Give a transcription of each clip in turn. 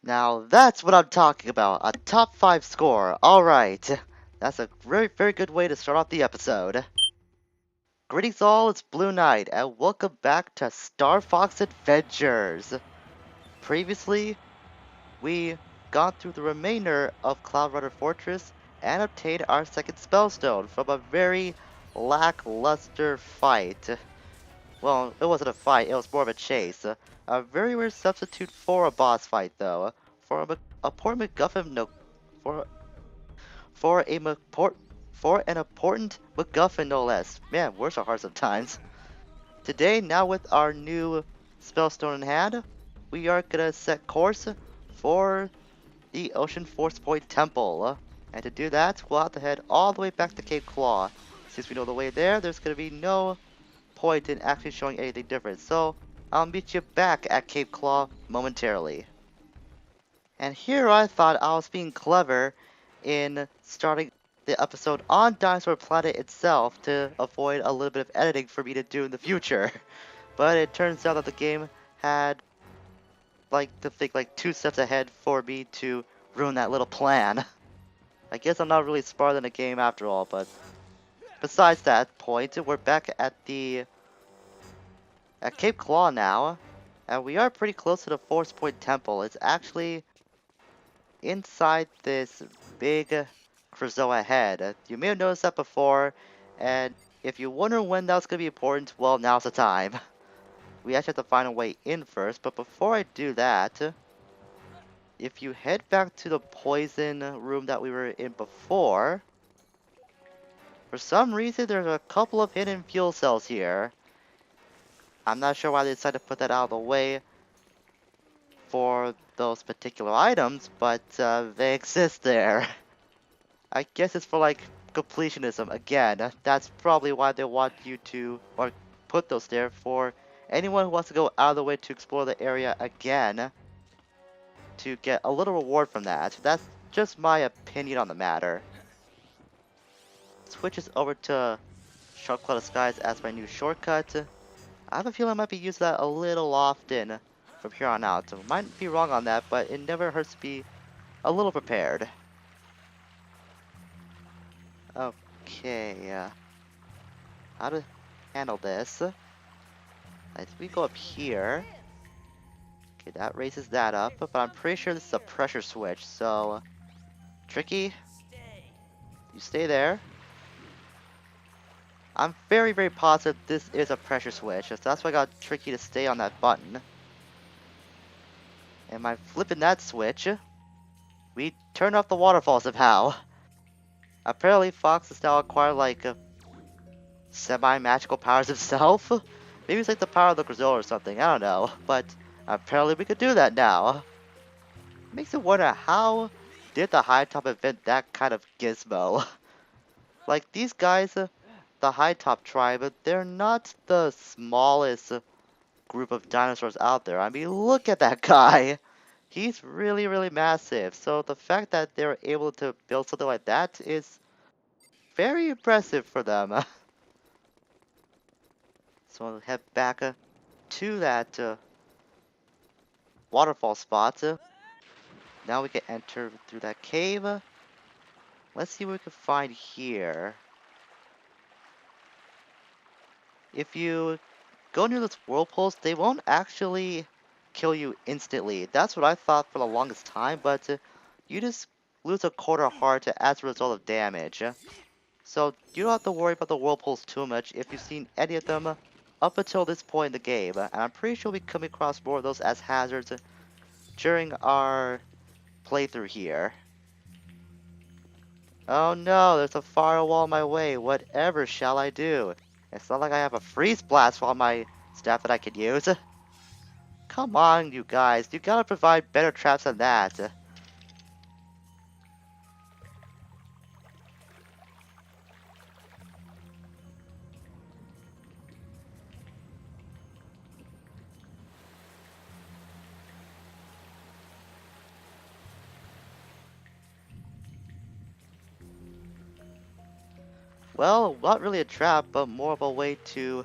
Now that's what I'm talking about, a top 5 score. Alright, that's a very, very good way to start off the episode. Greetings all, it's Blue Knight, and welcome back to Starfox Adventures. Previously, we got through the remainder of Cloudrunner Fortress and obtained our second spellstone from a very lackluster fight. Well, it wasn't a fight, it was more of a chase. A very rare substitute for a boss fight, though. For a poor MacGuffin, no, for for a McPort, for an important MacGuffin, no less. Man, words are hard sometimes. Today, now with our new spellstone in hand, we are gonna set course for the Ocean Force Point Temple. And to do that, we'll have to head all the way back to Cape Claw. Since we know the way there, there's gonna be no point in actually showing anything different. So I'll meet you back at Cape Claw momentarily. And here I thought I was being clever in starting the episode on Dinosaur Planet itself to avoid a little bit of editing for me to do in the future. But it turns out that the game had to think like 2 steps ahead for me to ruin that little plan. I guess I'm not really smarter than the game after all, but besides that point, we're back at Cape Claw now, and we are pretty close to the Force Point Temple. It's actually inside this big Krazoa head. You may have noticed that before, and if you wonder when that's going to be important, well, now's the time. We actually have to find a way in first, but before I do that, if you head back to the poison room that we were in before, for some reason there's a couple of hidden fuel cells here. I'm not sure why they decided to put that out of the way for those particular items, but they exist there. I guess it's for like completionism again. That's probably why they want you to or put those there for anyone who wants to go out of the way to explore the area again to get a little reward from that. That's just my opinion on the matter. Switches over to Sharp Cloud of Skies as my new shortcut. I have a feeling I might be using that a little often from here on out. Might be wrong on that, but it never hurts to be a little prepared. Okay, how to handle this? We go up here. Okay, that raises that up, but I'm pretty sure this is a pressure switch, so... Tricky, you stay there. I'm very, very positive this is a pressure switch, so that's why I got Tricky to stay on that button. And by flipping that switch, we turn off the waterfall somehow. Apparently Fox has now acquired like semi-magical powers himself. Maybe it's like the power of the Grizzle or something, I don't know. But apparently we could do that now. Makes it wonder, how did the High Top invent that kind of gizmo? Like these guys, the High Top tribe, they're not the smallest group of dinosaurs out there. I mean, look at that guy. He's really, really massive. So the fact that they're able to build something like that is very impressive for them. So we'll head back to that waterfall spot. Now we can enter through that cave. Let's see what we can find here. If you go near those whirlpools, they won't actually kill you instantly. That's what I thought for the longest time, but you just lose a quarter heart as a result of damage. So you don't have to worry about the whirlpools too much if you've seen any of them up until this point in the game. And I'm pretty sure we come across more of those as hazards during our playthrough here. Oh no, there's a firewall in my way. Whatever shall I do? It's not like I have a freeze blast on my staff that I could use. Come on, you guys. You gotta provide better traps than that. Well, not really a trap, but more of a way to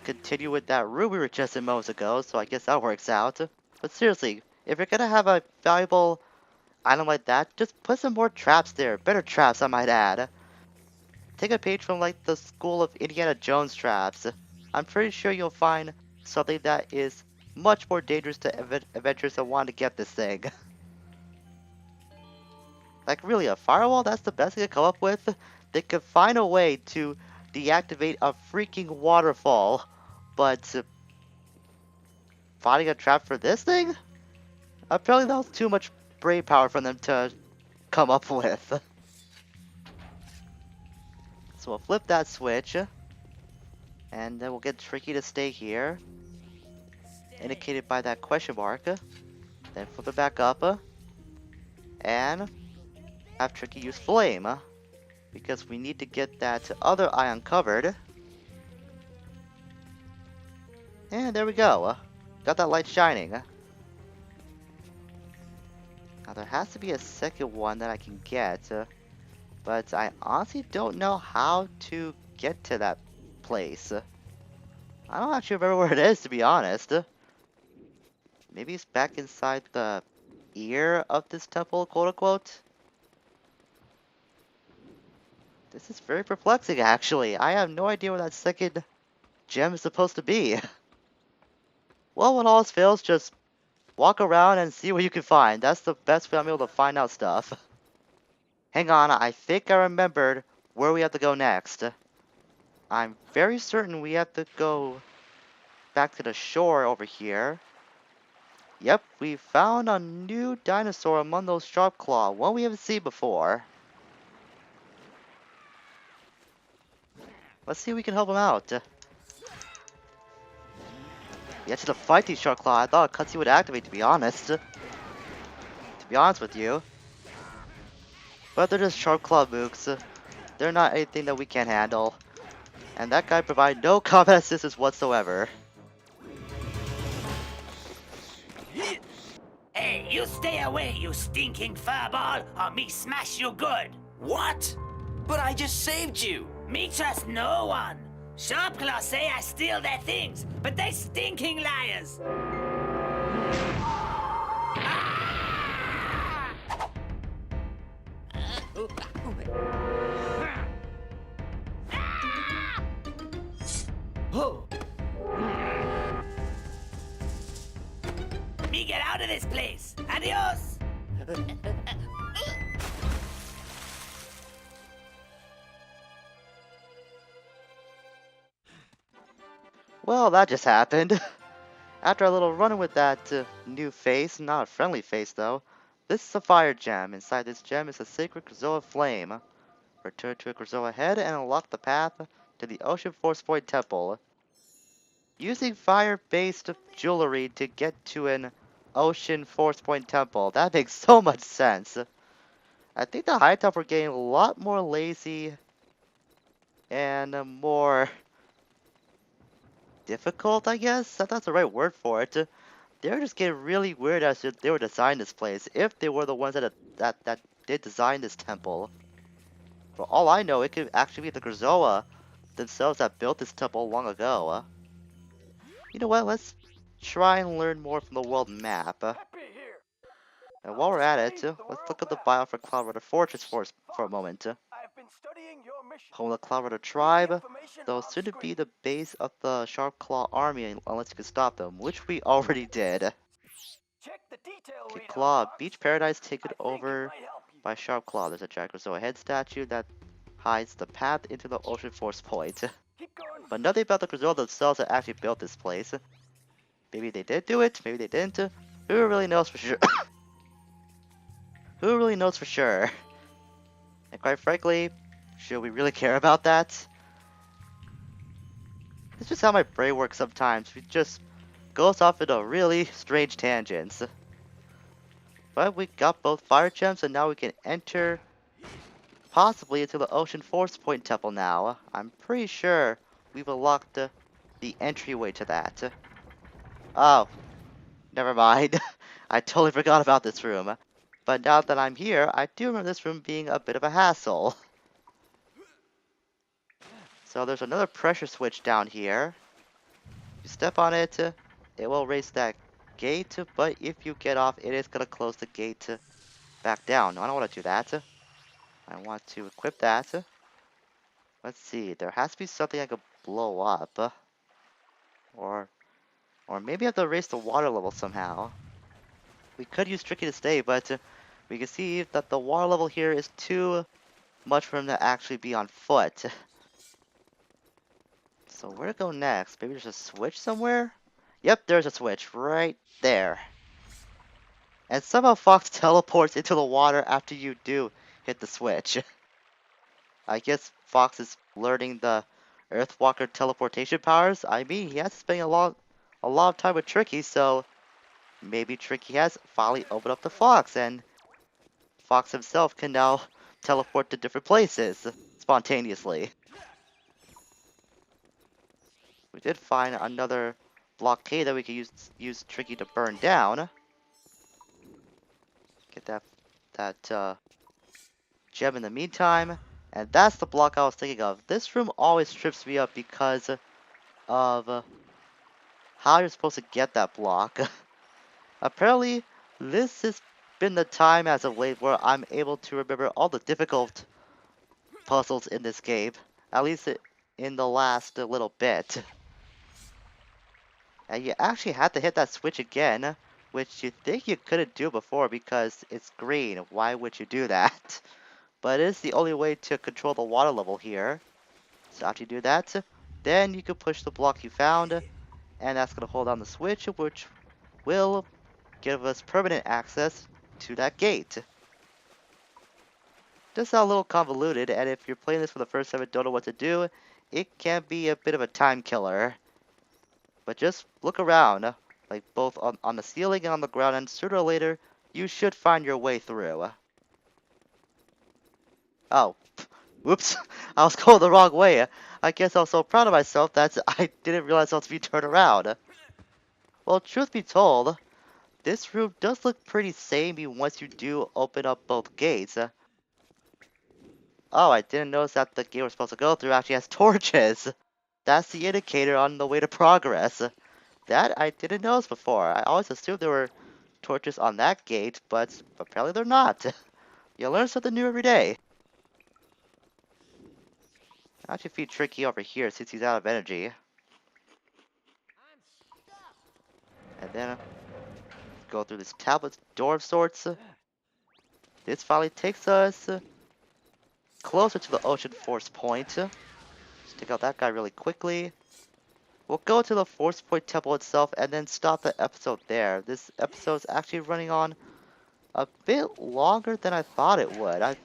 continue with that room we were just in moments ago, so I guess that works out. But seriously, If you're gonna have a valuable item like that, just put some more traps there. Better traps, I might add. Take a page from like the School of Indiana Jones traps. I'm pretty sure you'll find something that is much more dangerous to adventurers that want to get this thing. Like really, a firewall? That's the best they could come up with? They could find a way to deactivate a freaking waterfall, but finding a trap for this thing? Apparently that was too much brain power for them to come up with. So we'll flip that switch, and then we'll get Tricky to stay here, indicated by that question mark. Then flip it back up, and have Tricky use Flame, because we need to get that other eye uncovered. And there we go. Got that light shining. Now there has to be a second one that I can get, but I honestly don't know how to get to that place. I don't actually remember where it is, to be honest. Maybe it's back inside the ear of this temple, quote unquote. This is very perplexing, actually. I have no idea where that second gem is supposed to be. Well, when all else fails, just walk around and see what you can find. That's the best way I'm able to find out stuff. Hang on, I think I remembered where we have to go next. I'm very certain we have to go back to the shore over here. Yep, we found a new dinosaur among those sharp claw, one we haven't seen before. Let's see if we can help him out. Yeah, to fight these shark claw, I thought a cutscene would activate, to be honest. To be honest with you. But they're just shark claw mooks. They're not anything that we can't handle. And that guy provided no combat assistance whatsoever. Hey, you stay away, you stinking furball, or me smash you good. What? But I just saved you. Me trust no one. Sharpclaw say I steal their things, but they stinking liars. Oh. Me get out of this place. Adios. Well, that just happened. After a little running with that new face, not a friendly face though, this is a fire gem. Inside this gem is a sacred Krazoa flame. Return to a Krazoa head and unlock the path to the Ocean Force Point Temple. Using fire-based jewelry to get to an Ocean Force Point Temple. That makes so much sense. I think the High Top were getting a lot more lazy and more difficult, I guess? That's the right word for it. They were just getting really weird as they were designing this place, if they were the ones that did design this temple. For all I know, it could actually be the Krazoa themselves that built this temple long ago. You know what, let's try and learn more from the world map. And while we're at it, let's look at the bio for Cloud Rider Fortress for a moment. Home of the Cloud Rider tribe, though soon to be the base of the Sharp Claw army unless you can stop them, which we already did. Okay, Claw, Beach Paradise taken over by Sharp Claw. There's a Jackrazoa head statue that hides the path into the Ocean Force Point. But nothing about the Krazoa themselves that actually built this place. Maybe they did do it, maybe they didn't. Who really knows for sure? Who really knows for sure? And quite frankly, should we really care about that? It's just how my brain works sometimes. It just goes off into really strange tangents. But we got both fire gems and now we can enter possibly into the Ocean Force Point Temple now. I'm pretty sure we've unlocked the entryway to that. Oh, never mind. I totally forgot about this room. But now that I'm here, I do remember this room being a bit of a hassle. So there's another pressure switch down here. You step on it, it will raise that gate, but if you get off, it is going to close the gate back down. I don't want to do that. I want to equip that. Let's see, there has to be something I could blow up. Or maybe I have to raise the water level somehow. We could use Tricky to stay, but we can see that the water level here is too much for him to actually be on foot. So where to go next? Maybe there's a switch somewhere? Yep, there's a switch right there. And somehow Fox teleports into the water after you do hit the switch. I guess Fox is learning the Earthwalker teleportation powers. I mean, he has spent a lot of time with Tricky, so maybe Tricky has finally opened up the Fox, and Fox himself can now teleport to different places spontaneously. We did find another blockade that we could use Tricky to burn down. Get that gem in the meantime. And that's the block I was thinking of. This room always trips me up because of how you're supposed to get that block. Apparently, this has been the time as of late where I'm able to remember all the difficult puzzles in this game. At least in the last little bit. And you actually had to hit that switch again, which you think you couldn't do before because it's green. Why would you do that? But it is the only way to control the water level here. So after you do that, then you can push the block you found, and that's going to hold down the switch, which will give us permanent access to that gate. Just a little convoluted, and if you're playing this for the first time and don't know what to do, it can be a bit of a time killer. But just look around, like both on the ceiling and on the ground, and sooner or later, you should find your way through. Oh, whoops, I was going the wrong way. I guess I was so proud of myself that I didn't realize I was to be turned around. Well, truth be told, this room does look pretty samey once you do open up both gates. Oh, I didn't notice that the gate we're supposed to go through actually has torches. That's the indicator on the way to progress. That I didn't notice before. I always assumed there were torches on that gate, but apparently they're not. You learn something new every day. I'll actually feed Tricky over here since he's out of energy. And then go through this tablet door of sorts. This finally takes us closer to the ocean force point. Just take out that guy really quickly. We'll go to the force point temple itself and then stop the episode there. This episode is actually running on a bit longer than I thought it would. I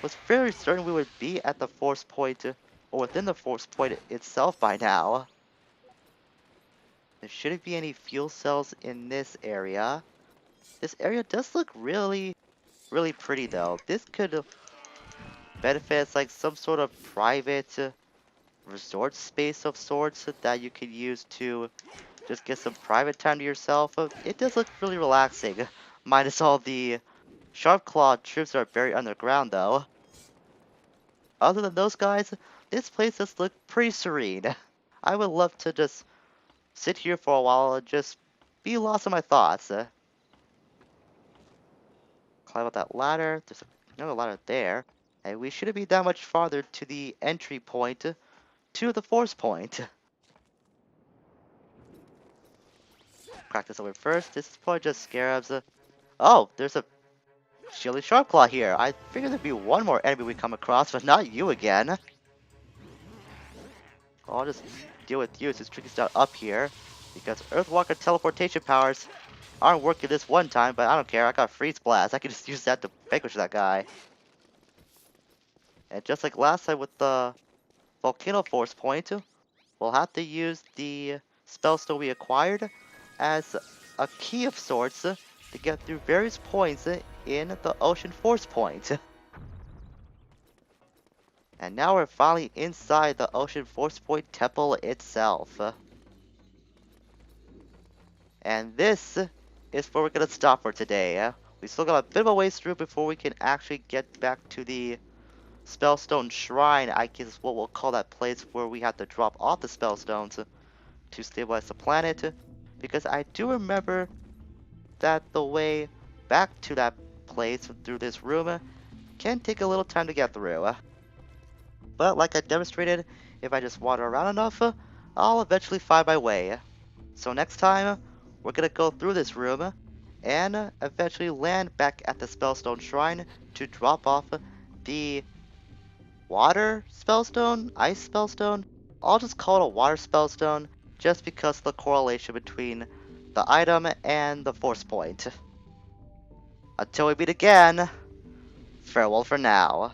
was very certain we would be at the force point or within the force point itself by now. There shouldn't be any fuel cells in this area. This area does look really pretty though. This could benefit as like some sort of private resort space of sorts that you could use to just get some private time to yourself. It does look really relaxing, minus all the sharp clawed troops that are buried underground though. Other than those guys, this place does look pretty serene. I would love to just sit here for a while and just be lost in my thoughts. Climb up that ladder. There's another ladder there. And we shouldn't be that much farther to the entry point to the force point. Crack this open first. This is probably just scarabs. Oh, there's a Shilly Sharpclaw here. I figured there'd be one more enemy we come across, but not you again. I'll just deal with you since Tricky's not up here. Because Earthwalker teleportation powers aren't working this one time, but I don't care. I got Freeze Blast. I can just use that to vanquish that guy. And just like last time with the Volcano Force Point, we'll have to use the spellstone we acquired as a key of sorts to get through various points in the Ocean Force Point. And now we're finally inside the Ocean Force Point Temple itself. And this is where we're going to stop for today. We still got a bit of a ways through before we can actually get back to the Spellstone Shrine. I guess what we'll call that place where we have to drop off the Spellstones to stabilize the planet. Because I do remember that the way back to that place through this room can take a little time to get through. But like I demonstrated, if I just wander around enough, I'll eventually find my way. So next time, we're gonna go through this room and eventually land back at the Spellstone Shrine to drop off the water spellstone, ice spellstone. I'll just call it a water spellstone just because of the correlation between the item and the force point. Until we meet again, farewell for now.